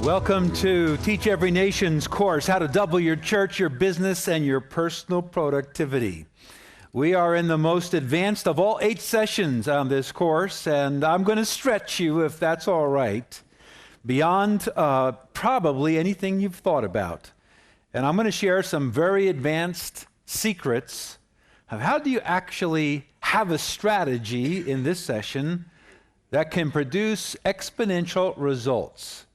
Welcome to Teach Every Nation's course, How to Double Your Church, Your Business, and Your Personal Productivity. We are in the most advanced of all 8 sessions on this course, and I'm going to stretch you, if that's all right, beyond probably anything you've thought about. And I'm going to share some very advanced secrets of how do you actually have a strategy in this session that can produce exponential results.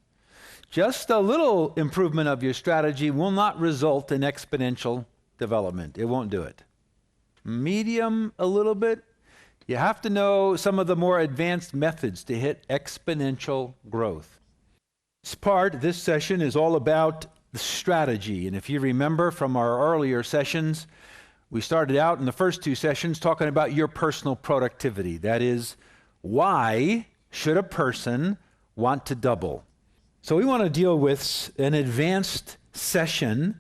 Just a little improvement of your strategy will not result in exponential development. It won't do it. Medium, a little bit. You have to know some of the more advanced methods to hit exponential growth. This session is all about the strategy. And if you remember from our earlier sessions, we started out in the first 2 sessions talking about your personal productivity. That is, why should a person want to double? So we want to deal with an advanced session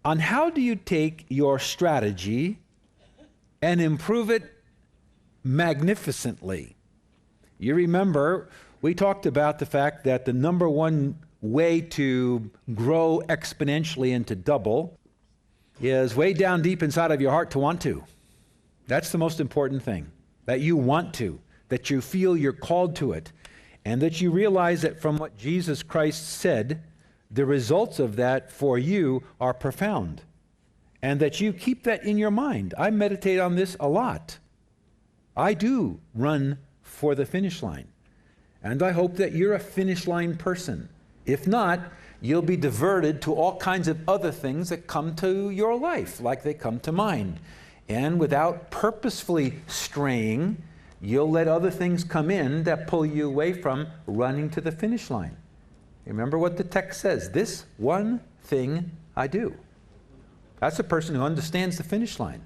on how do you take your strategy and improve it magnificently. You remember, we talked about the fact that the number one way to grow exponentially and to double is way down deep inside of your heart to want to. That's the most important thing, that you want to, that you feel you're called to it, and that you realize that from what Jesus Christ said, the results of that for you are profound, and that you keep that in your mind. I meditate on this a lot. I do run for the finish line, and I hope that you're a finish line person. If not, you'll be diverted to all kinds of other things that come to your life, like they come to mine. And without purposefully straying, you'll let other things come in that pull you away from running to the finish line. Remember what the text says, this one thing I do. That's a person who understands the finish line.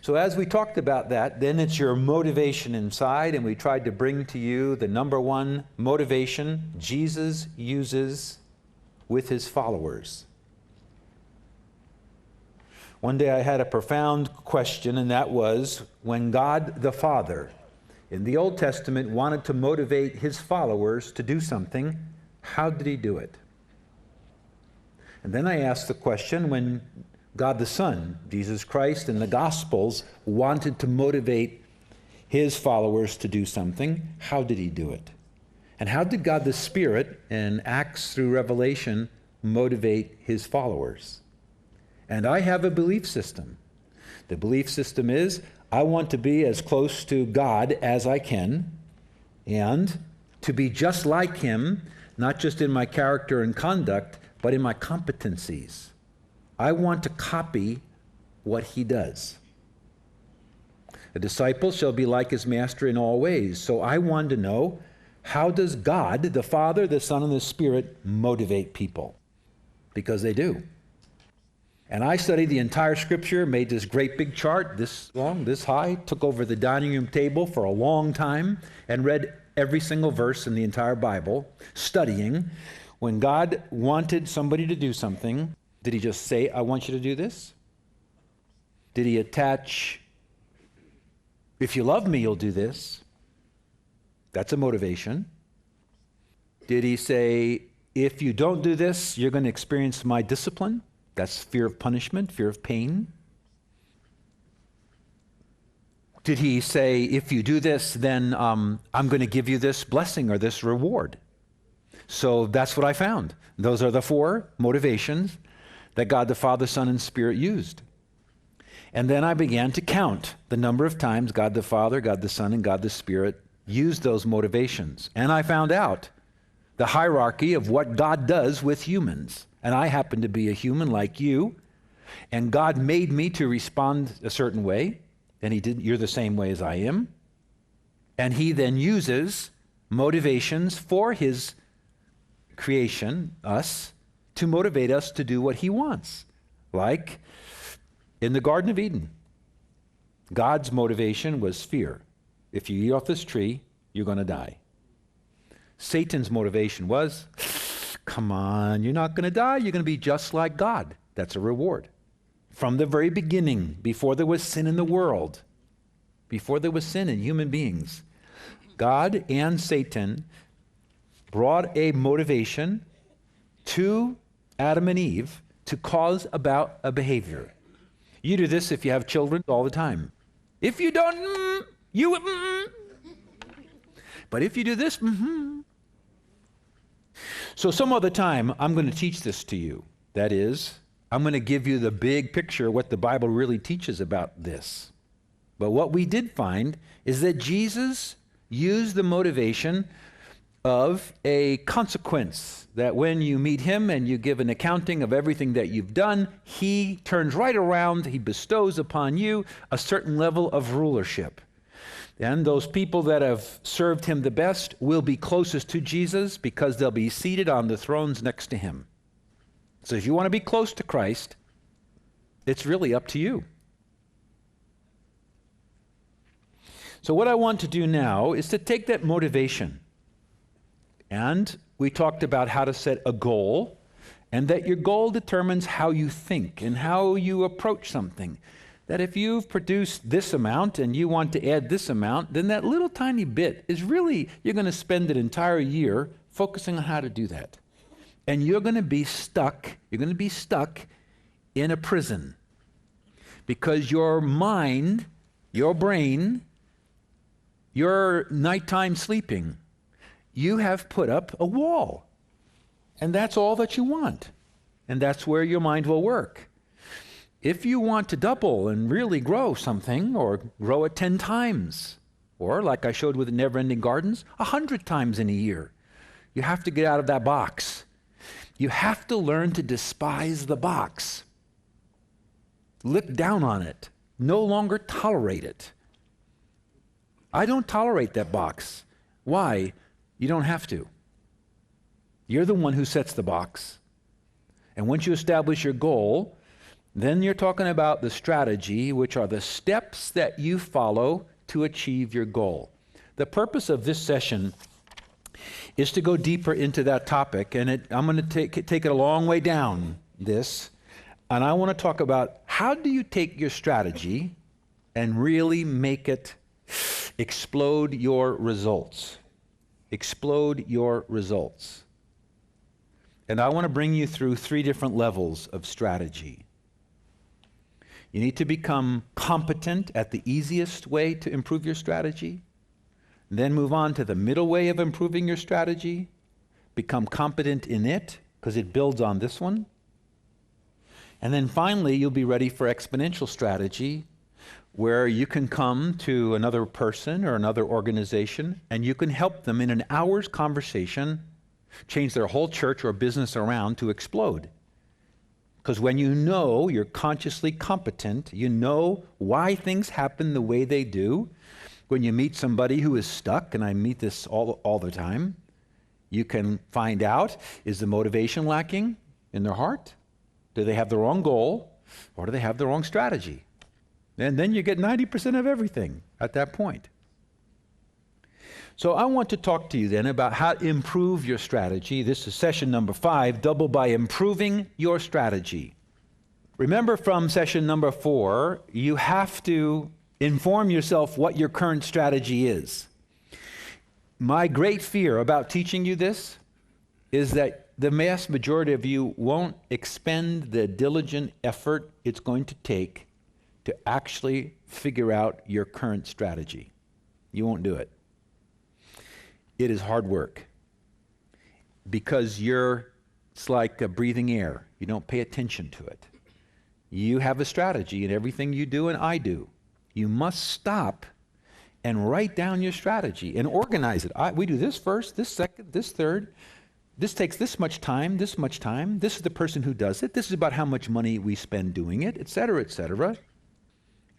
So as we talked about that, then it's your motivation inside, and we tried to bring to you the number one motivation Jesus uses with his followers. One day I had a profound question, and that was, when God the Father in the Old Testament wanted to motivate his followers to do something, how did he do it? And then I asked the question, when God the Son, Jesus Christ, in the Gospels wanted to motivate his followers to do something, how did he do it? And how did God the Spirit in Acts through Revelation motivate his followers? And I have a belief system. The belief system is, I want to be as close to God as I can, and to be just like him, not just in my character and conduct, but in my competencies. I want to copy what he does. A disciple shall be like his master in all ways. So I want to know, how does God, the Father, the Son, and the Spirit motivate people? Because they do. And I studied the entire Scripture, made this great big chart, this long, this high, took over the dining room table for a long time, and read every single verse in the entire Bible, studying. When God wanted somebody to do something, did he just say, I want you to do this? Did he attach, if you love me, you'll do this? That's a motivation. Did he say, if you don't do this, you're going to experience my discipline? That's fear of punishment, fear of pain. Did he say, if you do this, then I'm going to give you this blessing or this reward? So that's what I found. Those are the 4 motivations that God the Father, Son, and Spirit used. And then I began to count the number of times God the Father, God the Son, and God the Spirit used those motivations. And I found out the hierarchy of what God does with humans. And I happen to be a human like you, and God made me to respond a certain way, and he didn't. You're the same way as I am. And he then uses motivations for his creation, us, to motivate us to do what he wants. Like in the Garden of Eden, God's motivation was fear. If you eat off this tree, you're going to die. Satan's motivation was, come on, you're not going to die. You're going to be just like God. That's a reward. From the very beginning, before there was sin in the world, before there was sin in human beings, God and Satan brought a motivation to Adam and Eve to cause about a behavior. You do this if you have children all the time. If you don't, but if you do this, So some other time, I'm going to teach this to you. That is, I'm going to give you the big picture, what the Bible really teaches about this. But what we did find is that Jesus used the motivation of a consequence, that when you meet him and you give an accounting of everything that you've done, he turns right around, he bestows upon you a certain level of rulership. And those people that have served him the best will be closest to Jesus because they'll be seated on the thrones next to him. So if you want to be close to Christ, it's really up to you. So what I want to do now is to take that motivation. And we talked about how to set a goal, and that your goal determines how you think and how you approach something. That if you've produced this amount and you want to add this amount, then that little tiny bit is really, you're going to spend an entire year focusing on how to do that. And you're going to be stuck in a prison. Because your mind, your brain, your nighttime sleeping, you have put up a wall. And that's all that you want. And that's where your mind will work. If you want to double and really grow something, or grow it 10 times, or like I showed with the never-ending gardens, 100 times in a year, you have to get out of that box. You have to learn to despise the box. Look down on it. No longer tolerate it. I don't tolerate that box. Why? You don't have to. You're the one who sets the box. And once you establish your goal, then you're talking about the strategy, which are the steps that you follow to achieve your goal. The purpose of this session is to go deeper into that topic, and I'm going to take it a long way down this, and I want to talk about how do you take your strategy and really make it explode your results. Explode your results. And I want to bring you through 3 different levels of strategy. You need to become competent at the easiest way to improve your strategy. Then move on to the middle way of improving your strategy. Become competent in it, because it builds on this one. And then finally, you'll be ready for exponential strategy, where you can come to another person or another organization, and you can help them in an hour's conversation change their whole church or business around to explode. Because when you know you're consciously competent, you know why things happen the way they do. When you meet somebody who is stuck, and I meet this all the time, you can find out, is the motivation lacking in their heart? Do they have the wrong goal? Or do they have the wrong strategy? And then you get 90% of everything at that point. So I want to talk to you then about how to improve your strategy. This is session number 5, double by improving your strategy. Remember from session number 4, you have to inform yourself what your current strategy is. My great fear about teaching you this is that the vast majority of you won't expend the diligent effort it's going to take to actually figure out your current strategy. You won't do it. It is hard work because it's like breathing air. You don't pay attention to it. You have a strategy in everything you do and I do. You must stop and write down your strategy and organize it. We do this first, this second, this third. This takes this much time, this much time. This is the person who does it. This is about how much money we spend doing it, et cetera, et cetera.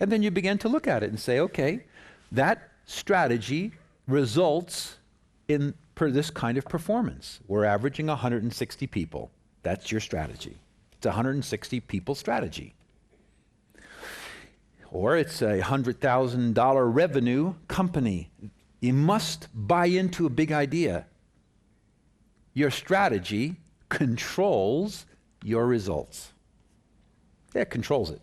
And then you begin to look at it and say, okay, that strategy results in this kind of performance. We're averaging 160 people. That's your strategy. It's a 160 people strategy. Or it's a $100,000 revenue company. You must buy into a big idea. Your strategy controls your results. Yeah, it controls it.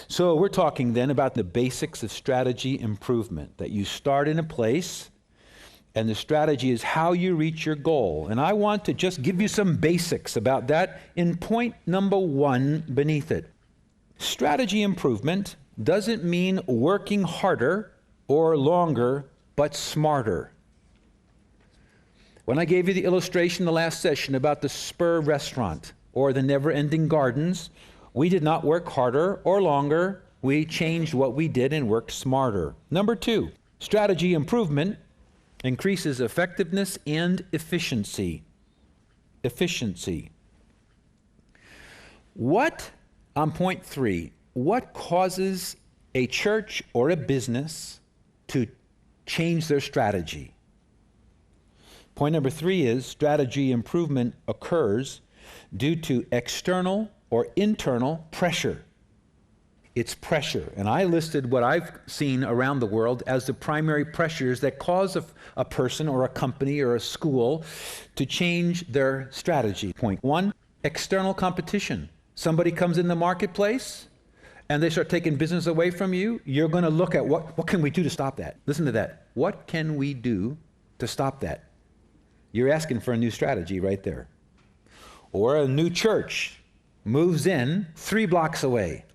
So we're talking then about the basics of strategy improvement, that you start in a place and the strategy is how you reach your goal. And I want to just give you some basics about that in point number 1 beneath it. Strategy improvement doesn't mean working harder or longer, but smarter. When I gave you the illustration in the last session about the Spur restaurant or the never-ending gardens, we did not work harder or longer. We changed what we did and worked smarter. Number 2, strategy improvement increases effectiveness and efficiency. Efficiency. On point 3, what causes a church or a business to change their strategy? Point number 3 is strategy improvement occurs due to external or internal pressure. It's pressure. And I listed what I've seen around the world as the primary pressures that cause a person or a company or a school to change their strategy. Point 1, external competition. Somebody comes in the marketplace and they start taking business away from you. You're going to look at what can we do to stop that? Listen to that. What can we do to stop that? You're asking for a new strategy right there. Or a new church moves in 3 blocks away.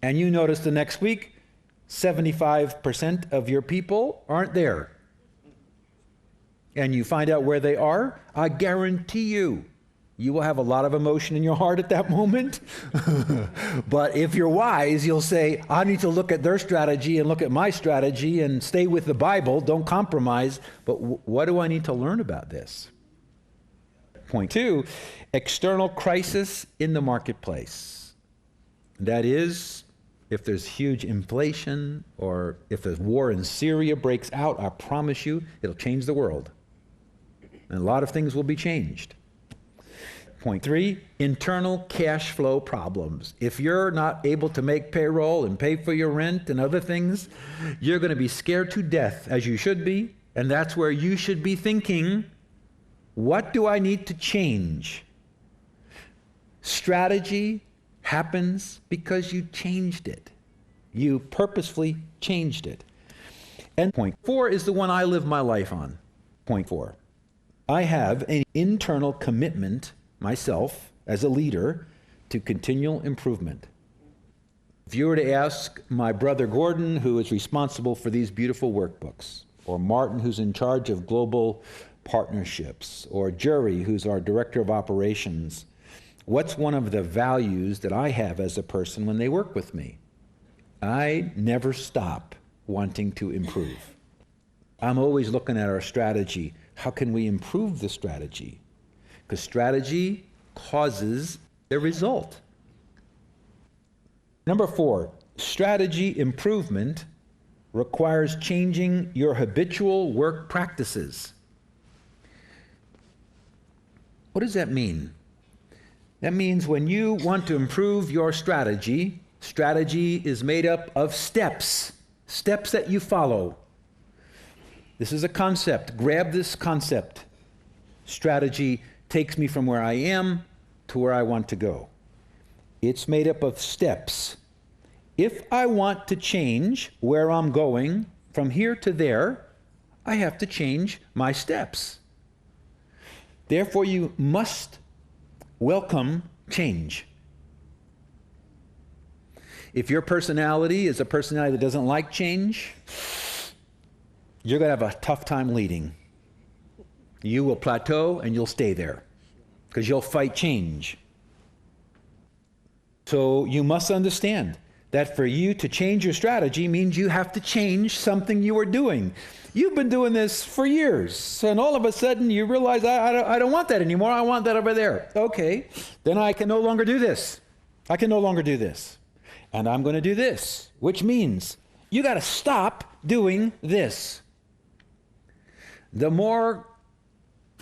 And you notice the next week, 75% of your people aren't there. And you find out where they are, I guarantee you will have a lot of emotion in your heart at that moment. But if you're wise, you'll say, I need to look at their strategy and look at my strategy and stay with the Bible, don't compromise. But what do I need to learn about this? Point 2, external crisis in the marketplace. That is, if there's huge inflation or if the war in Syria breaks out, I promise you, it'll change the world. And a lot of things will be changed. Point 3, internal cash flow problems. If you're not able to make payroll and pay for your rent and other things, you're going to be scared to death, as you should be. And that's where you should be thinking, what do I need to change? Strategy happens because you changed it. You purposefully changed it. And point 4 is the one I live my life on. Point 4. I have an internal commitment myself as a leader to continual improvement. If you were to ask my brother Gordon, who is responsible for these beautiful workbooks, or Martin, who's in charge of global partnerships, or Jerry, who's our director of operations, what's one of the values that I have as a person when they work with me? I never stop wanting to improve. I'm always looking at our strategy. How can we improve the strategy? Because strategy causes a result. Number 4, strategy improvement requires changing your habitual work practices. What does that mean? That means when you want to improve your strategy, strategy is made up of steps that you follow. This is a concept. Grab this concept. Strategy takes me from where I am to where I want to go. It's made up of steps. If I want to change where I'm going from here to there, I have to change my steps. Therefore, you must welcome change. If your personality is a personality that doesn't like change, you're going to have a tough time leading. You will plateau and you'll stay there because you'll fight change. So you must understand that for you to change your strategy means you have to change something you are doing. You've been doing this for years, and all of a sudden you realize, I don't want that anymore, I want that over there. Okay, then I can no longer do this. I can no longer do this. And I'm going to do this, which means you got to stop doing this. The more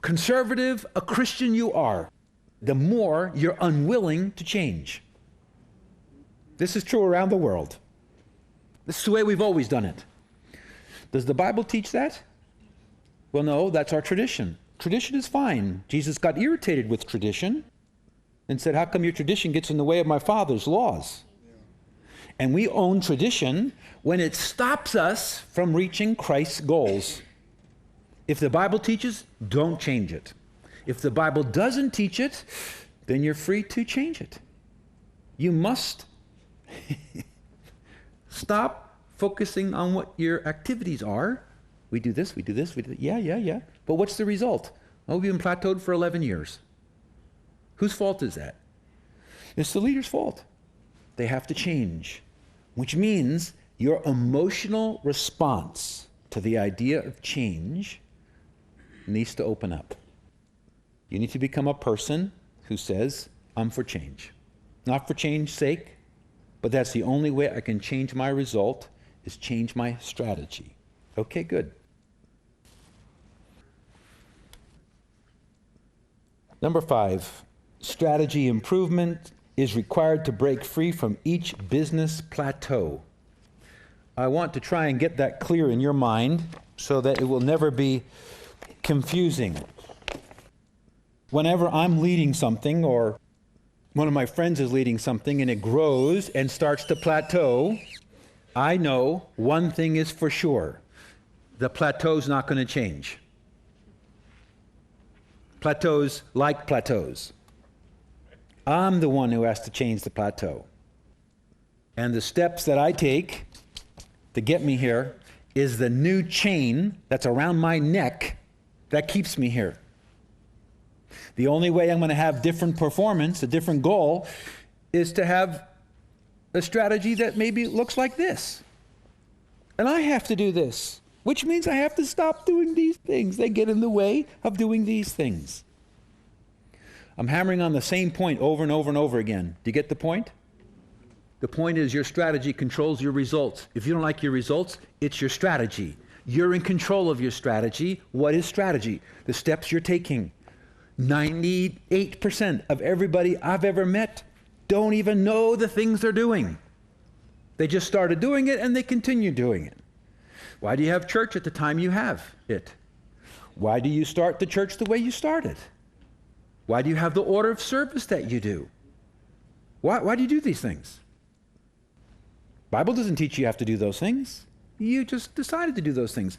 conservative a Christian you are, the more you're unwilling to change. This is true around the world. This is the way we've always done it. Does the Bible teach that? Well, no, that's our tradition. Tradition is fine. Jesus got irritated with tradition and said, how come your tradition gets in the way of my Father's laws? And we own tradition when it stops us from reaching Christ's goals. If the Bible teaches, don't change it. If the Bible doesn't teach it, then you're free to change it. You must stop focusing on what your activities are. We do this, we do this, we do that. Yeah. But what's the result? Oh, we've been plateaued for 11 years. Whose fault is that? It's the leader's fault. They have to change, which means your emotional response to the idea of change needs to open up. You need to become a person who says, I'm for change. Not for change's sake, but that's the only way I can change my result, is change my strategy. Okay, good. Number 5, strategy improvement is required to break free from each business plateau. I want to try and get that clear in your mind so that it will never be confusing. Whenever I'm leading something, or one of my friends is leading something and it grows and starts to plateau, I know one thing is for sure. The plateau's not going to change. Plateaus like plateaus. I'm the one who has to change the plateau. And the steps that I take to get me here is the new chain that's around my neck that keeps me here. The only way I'm going to have different performance, a different goal, is to have a strategy that maybe looks like this. And I have to do this, which means I have to stop doing these things. They get in the way of doing these things. I'm hammering on the same point over and over and over again. Do you get the point? The point is your strategy controls your results. If you don't like your results, it's your strategy. You're in control of your strategy. What is strategy? The steps you're taking. 98% of everybody I've ever met don't even know the things they're doing. They just started doing it and they continue doing it. Why do you have church at the time you have it? Why do you start the church the way you started? Why do you have the order of service that you do? Why do you do these things? Bible doesn't teach you have to do those things. You just decided to do those things.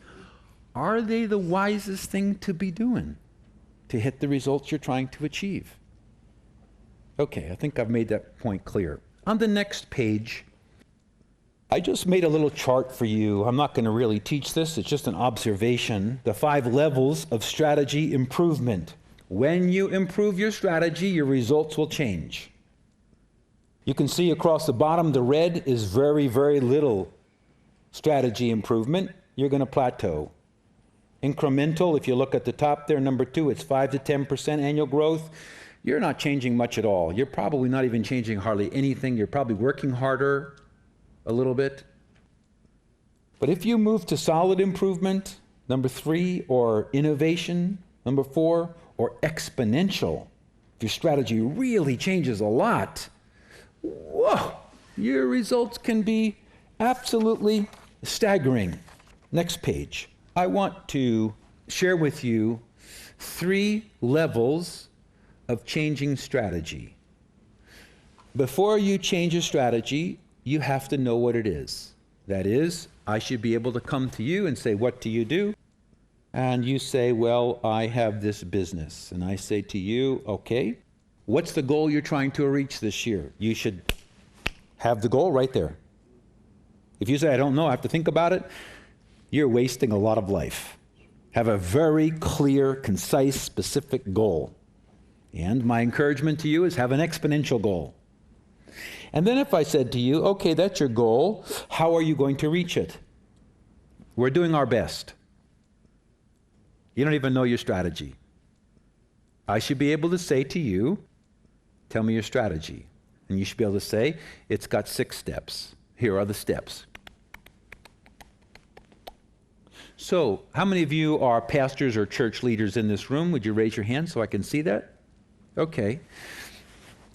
Are they the wisest thing to be doing to hit the results you're trying to achieve? Okay, I think I've made that point clear. On the next page, I just made a little chart for you. I'm not going to really teach this. It's just an observation. The 5 levels of strategy improvement. When you improve your strategy, your results will change. You can see across the bottom, the red is very, very little strategy improvement. You're going to plateau. Incremental, if you look at the top there, number 2, it's 5 to 10% annual growth. You're not changing much at all. You're probably not even changing hardly anything. You're probably working harder a little bit. But if you move to solid improvement, number 3, or innovation, number 4, or exponential, if your strategy really changes a lot, whoa, your results can be absolutely staggering. Next page. I want to share with you 3 levels of changing strategy. Before you change a strategy, you have to know what it is. That is, I should be able to come to you and say, what do you do? And you say, well, I have this business. And I say to you, okay, what's the goal you're trying to reach this year? You should have the goal right there. If you say, I don't know, I have to think about it, you're wasting a lot of life. Have a very clear, concise, specific goal. And my encouragement to you is have an exponential goal. And then if I said to you, okay, that's your goal, how are you going to reach it? We're doing our best. You don't even know your strategy. I should be able to say to you, tell me your strategy. And you should be able to say, it's got 6 steps. Here are the steps. So, how many of you are pastors or church leaders in this room? Would you raise your hand so I can see that? Okay.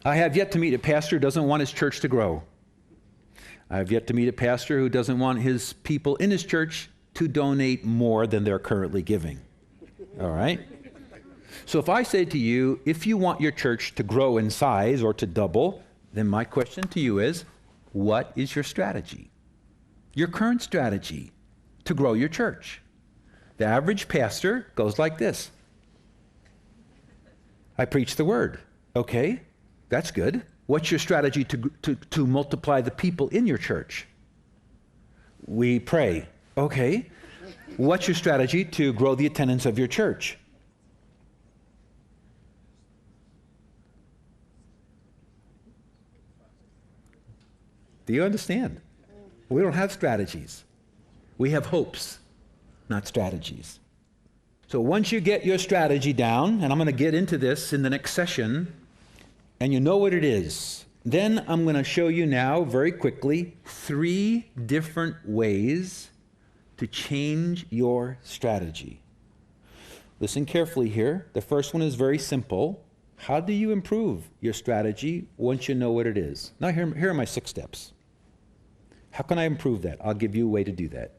I have yet to meet a pastor who doesn't want his church to grow. I have yet to meet a pastor who doesn't want his people in his church to donate more than they're currently giving. All right? So if I say to you, if you want your church to grow in size or to double, then my question to you is, what is your strategy? Your current strategy to grow your church. The average pastor goes like this. I preach the word. Okay, that's good. What's your strategy to multiply the people in your church? We pray. Okay. What's your strategy to grow the attendance of your church? Do you understand? We don't have strategies. We have hopes, not strategies. So once you get your strategy down, and I'm going to get into this in the next session, and you know what it is, then I'm going to show you now very quickly 3 different ways to change your strategy. Listen carefully here. The first one is very simple. How do you improve your strategy once you know what it is? Now here are my 6 steps. How can I improve that? I'll give you a way to do that.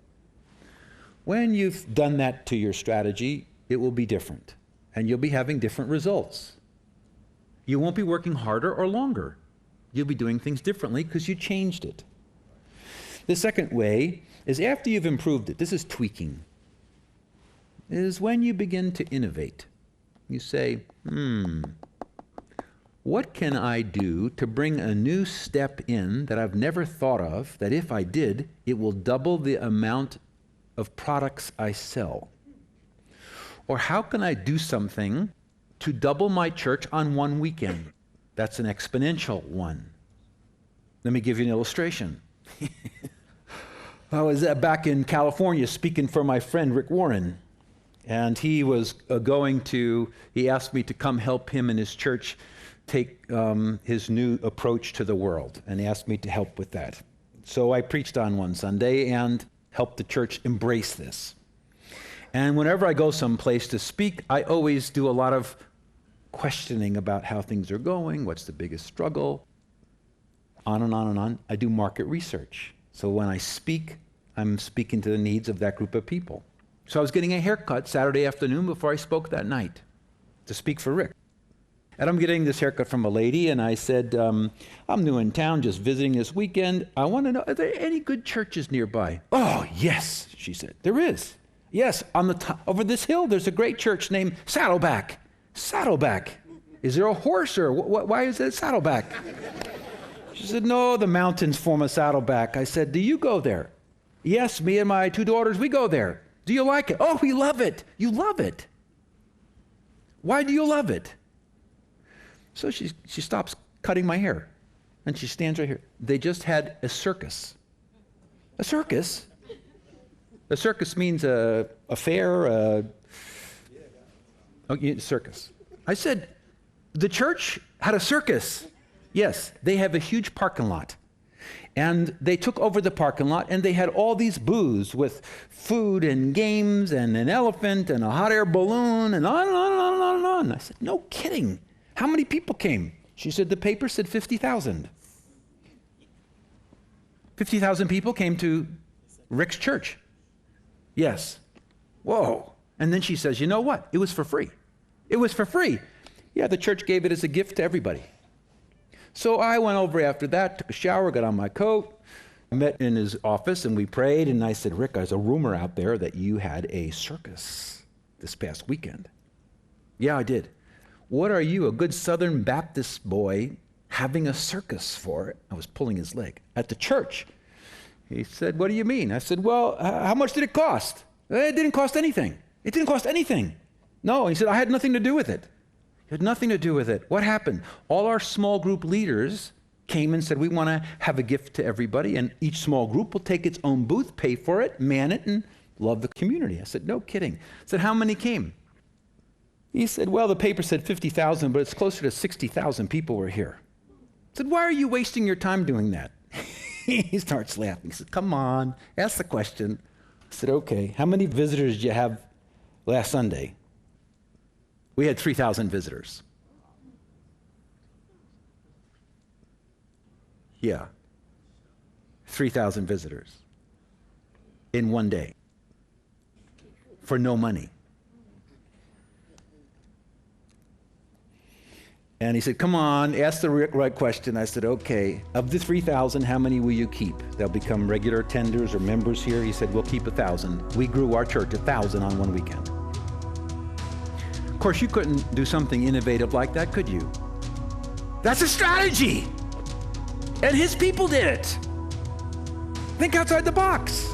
When you've done that to your strategy, it will be different, and you'll be having different results. You won't be working harder or longer. You'll be doing things differently because you changed it. The second way is after you've improved it, this is tweaking, is when you begin to innovate. You say, what can I do to bring a new step in that I've never thought of, that if I did, it will double the amount of products I sell? Or how can I do something to double my church on one weekend? That's an exponential one. Let me give you an illustration. I was back in California speaking for my friend Rick Warren, and he was he asked me to come help him and his church take his new approach to the world, and he asked me to help with that. So I preached on one Sunday and helped the church embrace this. And whenever I go someplace to speak, I always do a lot of questioning about how things are going, what's the biggest struggle, on and on and on. I do market research. So when I speak, I'm speaking to the needs of that group of people. So I was getting a haircut Saturday afternoon before I spoke that night to speak for Rick. And I'm getting this haircut from a lady, and I said, I'm new in town, just visiting this weekend. I want to know, are there any good churches nearby? Oh, yes, she said. There is. Yes, on the top, over this hill, there's a great church named Saddleback. Saddleback. Is there a horse, or why is it Saddleback? She said, no, the mountains form a Saddleback. I said, do you go there? Yes, me and my 2 daughters, we go there. Do you like it? Oh, we love it. You love it. Why do you love it? So she stops cutting my hair, and she stands right here. They just had a circus. A circus? A circus means a fair, circus. I said, the church had a circus. Yes, they have a huge parking lot. And they took over the parking lot, and they had all these booths with food and games and an elephant and a hot air balloon and on and on and on and on and on. I said, no kidding. How many people came? She said, the paper said 50,000. 50,000 people came to Rick's church. Yes. Whoa. And then she says, you know what? It was for free. It was for free. Yeah, the church gave it as a gift to everybody. So I went over after that, took a shower, got on my coat, met in his office, and we prayed. And I said, Rick, there's a rumor out there that you had a circus this past weekend. Yeah, I did. What are you, a good Southern Baptist boy, having a circus for? I was pulling his leg. At the church. He said, what do you mean? I said, well, how much did it cost? It didn't cost anything. It didn't cost anything. No, he said, I had nothing to do with it. It had nothing to do with it. What happened? All our small group leaders came and said, we want to have a gift to everybody, and each small group will take its own booth, pay for it, man it, and love the community. I said, no kidding. I said, how many came? He said, well, the paper said 50,000, but it's closer to 60,000 people were here. I said, why are you wasting your time doing that? He starts laughing. He said, come on, ask the question. I said, okay, how many visitors did you have last Sunday? We had 3,000 visitors. Yeah, 3,000 visitors in one day for no money. And he said, come on, ask the right question. I said, okay, of the 3,000, how many will you keep? They'll become regular attenders or members here. He said, we'll keep 1,000. We grew our church 1,000 on one weekend. Of course, you couldn't do something innovative like that, could you? That's a strategy. And his people did it. Think outside the box.